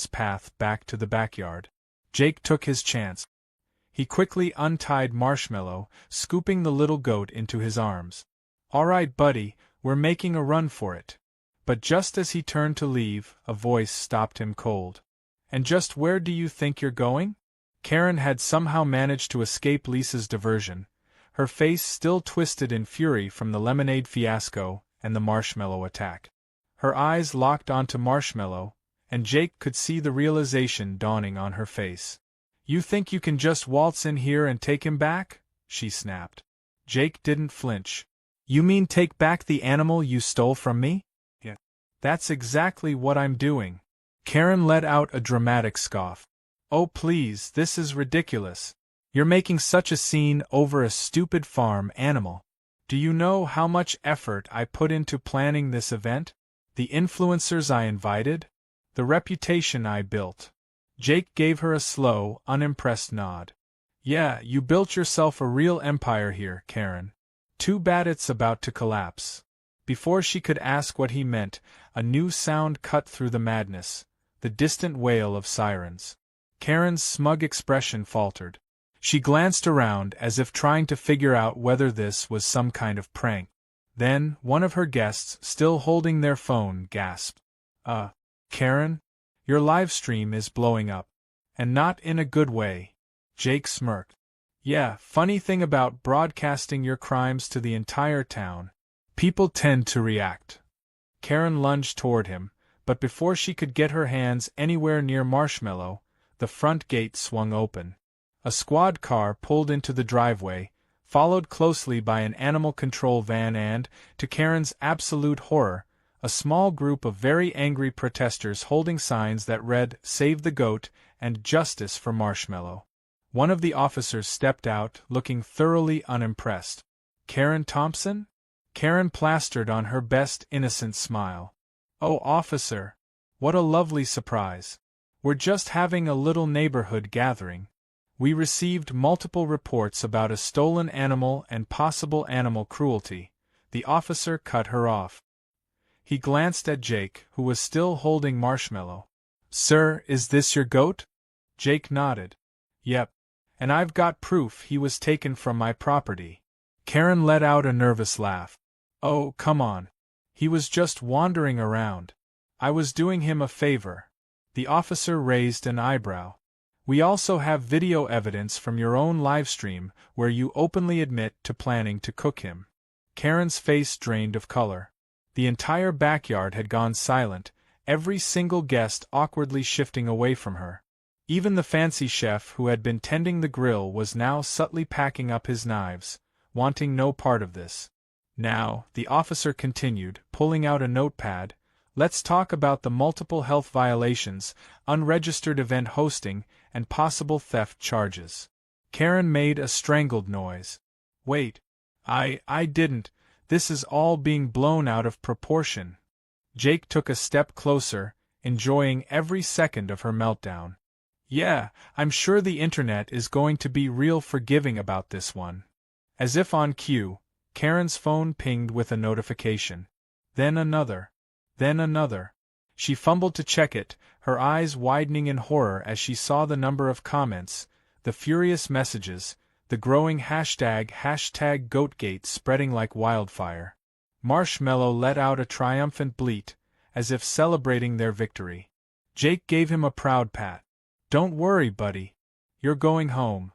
path back to the backyard. Jake took his chance. He quickly untied Marshmallow, scooping the little goat into his arms. "All right, buddy, we're making a run for it." But just as he turned to leave, a voice stopped him cold. "And just where do you think you're going?" Karen had somehow managed to escape Lisa's diversion, her face still twisted in fury from the lemonade fiasco and the marshmallow attack. Her eyes locked onto Marshmallow, and Jake could see the realization dawning on her face. "You think you can just waltz in here and take him back?" she snapped. Jake didn't flinch. "You mean take back the animal you stole from me?" "Yeah. That's exactly what I'm doing." Karen let out a dramatic scoff. "Oh please, this is ridiculous. You're making such a scene over a stupid farm animal. Do you know how much effort I put into planning this event? The influencers I invited? The reputation I built?" Jake gave her a slow, unimpressed nod. "Yeah, you built yourself a real empire here, Karen. Too bad it's about to collapse." Before she could ask what he meant, a new sound cut through the madness, the distant wail of sirens. Karen's smug expression faltered. She glanced around as if trying to figure out whether this was some kind of prank. Then, one of her guests, still holding their phone, gasped. Karen? Your live stream is blowing up. And not in a good way." Jake smirked. "Yeah, funny thing about broadcasting your crimes to the entire town. People tend to react." Karen lunged toward him, but before she could get her hands anywhere near Marshmallow, the front gate swung open. A squad car pulled into the driveway, followed closely by an animal control van and, to Karen's absolute horror, a small group of very angry protesters holding signs that read, "Save the Goat" and "Justice for Marshmallow." One of the officers stepped out, looking thoroughly unimpressed. "Karen Thompson?" Karen plastered on her best innocent smile. "Oh, officer. What a lovely surprise. We're just having a little neighborhood gathering. We received multiple reports about a stolen animal and possible animal cruelty." The officer cut her off. He glanced at Jake, who was still holding Marshmallow. "Sir, is this your goat?" Jake nodded. "Yep. And I've got proof he was taken from my property." Karen let out a nervous laugh. "Oh, come on. He was just wandering around. I was doing him a favor." The officer raised an eyebrow. "We also have video evidence from your own livestream where you openly admit to planning to cook him." Karen's face drained of color. The entire backyard had gone silent, every single guest awkwardly shifting away from her. Even the fancy chef who had been tending the grill was now subtly packing up his knives, wanting no part of this. "Now," the officer continued, pulling out a notepad, "let's talk about the multiple health violations, unregistered event hosting, and possible theft charges." Karen made a strangled noise. "Wait. I didn't. This is all being blown out of proportion." Jake took a step closer, enjoying every second of her meltdown. "Yeah, I'm sure the internet is going to be real forgiving about this one." As if on cue, Karen's phone pinged with a notification. Then another. Then another. She fumbled to check it, her eyes widening in horror as she saw the number of comments, the furious messages, the growing hashtag #GoatGate spreading like wildfire. Marshmallow let out a triumphant bleat, as if celebrating their victory. Jake gave him a proud pat. "Don't worry, buddy. You're going home."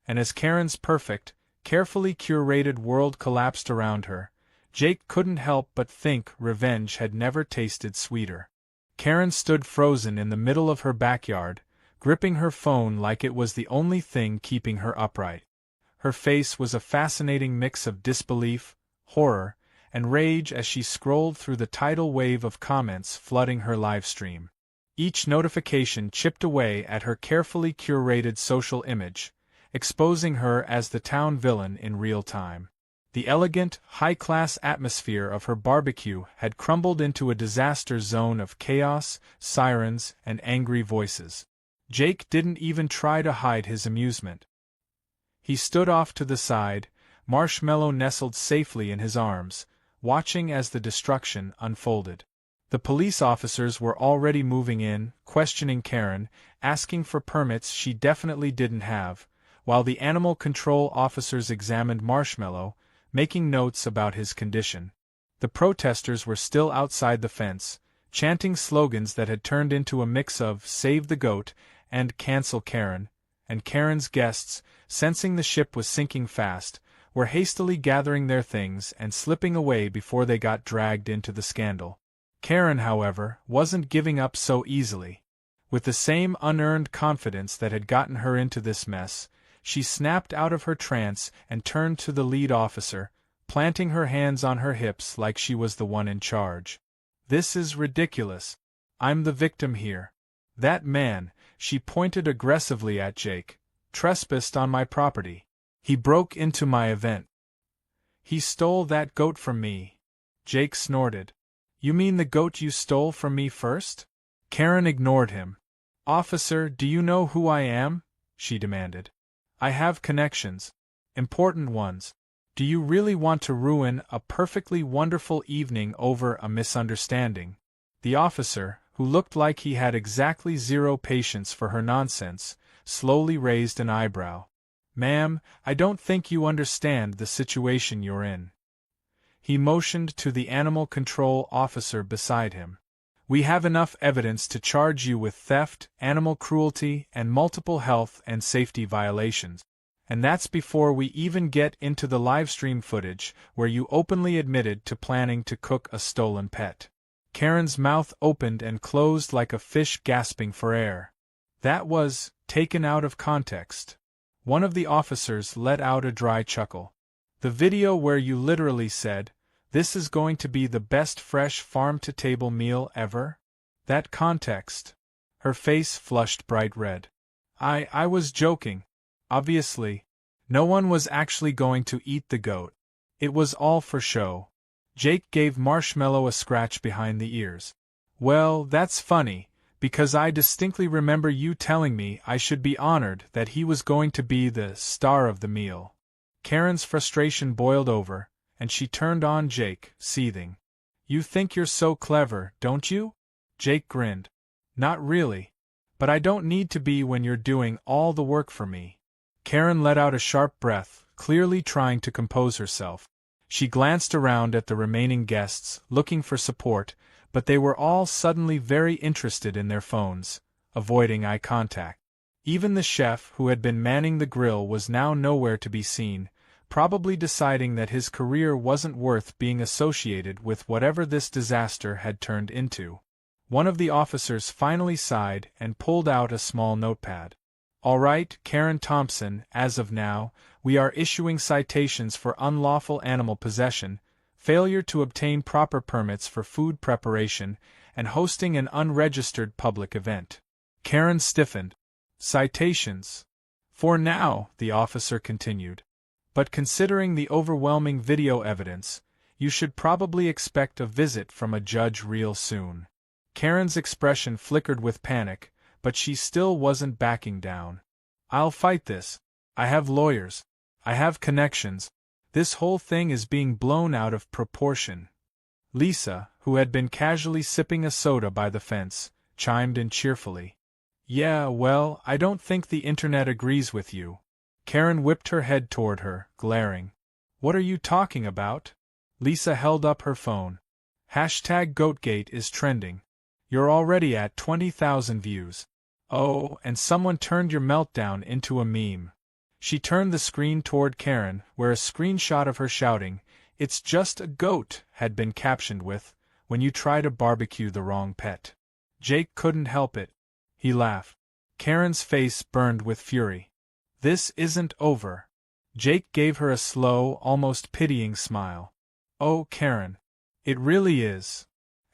And as Karen's perfect, carefully curated world collapsed around her, Jake couldn't help but think revenge had never tasted sweeter. Karen stood frozen in the middle of her backyard, gripping her phone like it was the only thing keeping her upright. Her face was a fascinating mix of disbelief, horror, and rage as she scrolled through the tidal wave of comments flooding her livestream. Each notification chipped away at her carefully curated social image, exposing her as the town villain in real time. The elegant, high-class atmosphere of her barbecue had crumbled into a disaster zone of chaos, sirens, and angry voices. Jake didn't even try to hide his amusement. He stood off to the side, Marshmallow nestled safely in his arms, watching as the destruction unfolded. The police officers were already moving in, questioning Karen, asking for permits she definitely didn't have, while the animal control officers examined Marshmallow, making notes about his condition. The protesters were still outside the fence, chanting slogans that had turned into a mix of "Save the Goat" and "Cancel Karen," and Karen's guests, sensing the ship was sinking fast, were hastily gathering their things and slipping away before they got dragged into the scandal. Karen, however, wasn't giving up so easily. With the same unearned confidence that had gotten her into this mess, she snapped out of her trance and turned to the lead officer, planting her hands on her hips like she was the one in charge. "This is ridiculous. I'm the victim here. That man," she pointed aggressively at Jake, "trespassed on my property. He broke into my event. He stole that goat from me." Jake snorted. "You mean the goat you stole from me first?" Karen ignored him. "Officer, do you know who I am?" she demanded. "I have connections. Important ones. Do you really want to ruin a perfectly wonderful evening over a misunderstanding?" The officer, who looked like he had exactly zero patience for her nonsense, slowly raised an eyebrow. "Ma'am, I don't think you understand the situation you're in." He motioned to the animal control officer beside him. "We have enough evidence to charge you with theft, animal cruelty, and multiple health and safety violations. And that's before we even get into the livestream footage where you openly admitted to planning to cook a stolen pet." Karen's mouth opened and closed like a fish gasping for air. That was taken out of context. One of the officers let out a dry chuckle. "The video where you literally said, 'This is going to be the best fresh farm-to-table meal ever'? That context." Her face flushed bright red. I was joking. Obviously. No one was actually going to eat the goat. It was all for show." Jake gave Marshmallow a scratch behind the ears. "Well, that's funny, because I distinctly remember you telling me I should be honored that he was going to be the star of the meal." Karen's frustration boiled over, and she turned on Jake, seething. "You think you're so clever, don't you?" Jake grinned. "Not really. But I don't need to be when you're doing all the work for me." Karen let out a sharp breath, clearly trying to compose herself. She glanced around at the remaining guests, looking for support, but they were all suddenly very interested in their phones, avoiding eye contact. Even the chef who had been manning the grill was now nowhere to be seen, probably deciding that his career wasn't worth being associated with whatever this disaster had turned into. One of the officers finally sighed and pulled out a small notepad. "All right, Karen Thompson, as of now, we are issuing citations for unlawful animal possession, failure to obtain proper permits for food preparation, and hosting an unregistered public event." Karen stiffened. "Citations? For now," the officer continued. "But considering the overwhelming video evidence, you should probably expect a visit from a judge real soon." Karen's expression flickered with panic, but she still wasn't backing down. "I'll fight this. I have lawyers. I have connections. This whole thing is being blown out of proportion." Lisa, who had been casually sipping a soda by the fence, chimed in cheerfully. "Yeah, well, I don't think the internet agrees with you." Karen whipped her head toward her, glaring. "What are you talking about?" Lisa held up her phone. #GoatGate is trending. You're already at 20,000 views. Oh, and someone turned your meltdown into a meme. She turned the screen toward Karen, where a screenshot of her shouting, "It's just a goat," had been captioned with, "When you try to barbecue the wrong pet." Jake couldn't help it. He laughed. Karen's face burned with fury. "This isn't over." Jake gave her a slow, almost pitying smile. "Oh, Karen. It really is."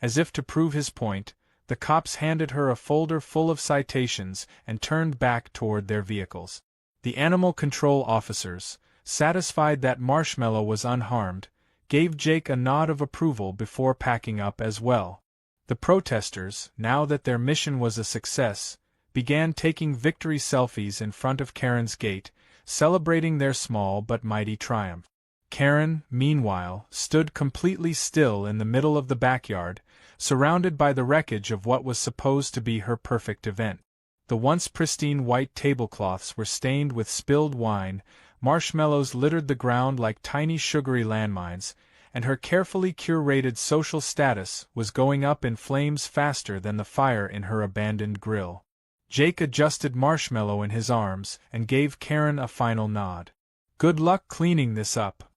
As if to prove his point, the cops handed her a folder full of citations and turned back toward their vehicles. The animal control officers, satisfied that Marshmallow was unharmed, gave Jake a nod of approval before packing up as well. The protesters, now that their mission was a success, began taking victory selfies in front of Karen's gate, celebrating their small but mighty triumph. Karen, meanwhile, stood completely still in the middle of the backyard, surrounded by the wreckage of what was supposed to be her perfect event. The once pristine white tablecloths were stained with spilled wine, marshmallows littered the ground like tiny sugary landmines, and her carefully curated social status was going up in flames faster than the fire in her abandoned grill. Jake adjusted Marshmallow in his arms and gave Karen a final nod. "Good luck cleaning this up."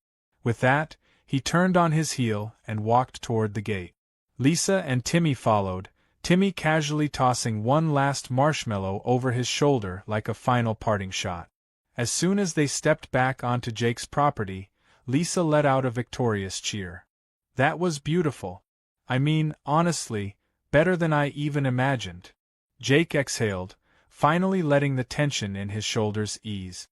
With that, he turned on his heel and walked toward the gate. Lisa and Timmy followed, Timmy casually tossing one last marshmallow over his shoulder like a final parting shot. As soon as they stepped back onto Jake's property, Lisa let out a victorious cheer. "That was beautiful. I mean, honestly, better than I even imagined." Jake exhaled, finally letting the tension in his shoulders ease.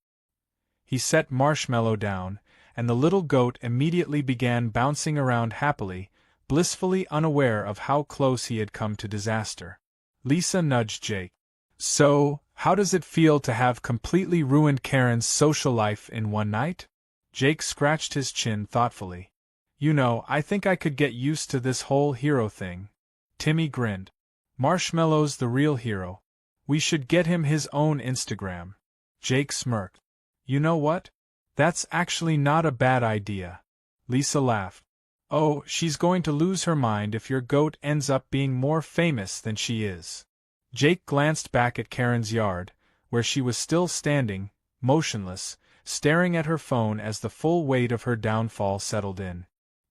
He set Marshmallow down, and the little goat immediately began bouncing around happily, blissfully unaware of how close he had come to disaster. Lisa nudged Jake. "So, how does it feel to have completely ruined Karen's social life in one night?" Jake scratched his chin thoughtfully. "You know, I think I could get used to this whole hero thing." Timmy grinned. "Marshmallow's the real hero. We should get him his own Instagram." Jake smirked. "You know what? That's actually not a bad idea." Lisa laughed. "Oh, she's going to lose her mind if your goat ends up being more famous than she is." Jake glanced back at Karen's yard, where she was still standing, motionless, staring at her phone as the full weight of her downfall settled in.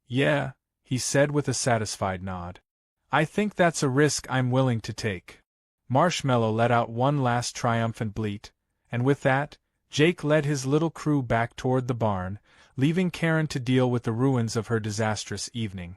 "Yeah," he said with a satisfied nod. "I think that's a risk I'm willing to take." Marshmallow let out one last triumphant bleat, and with that, Jake led his little crew back toward the barn, leaving Karen to deal with the ruins of her disastrous evening.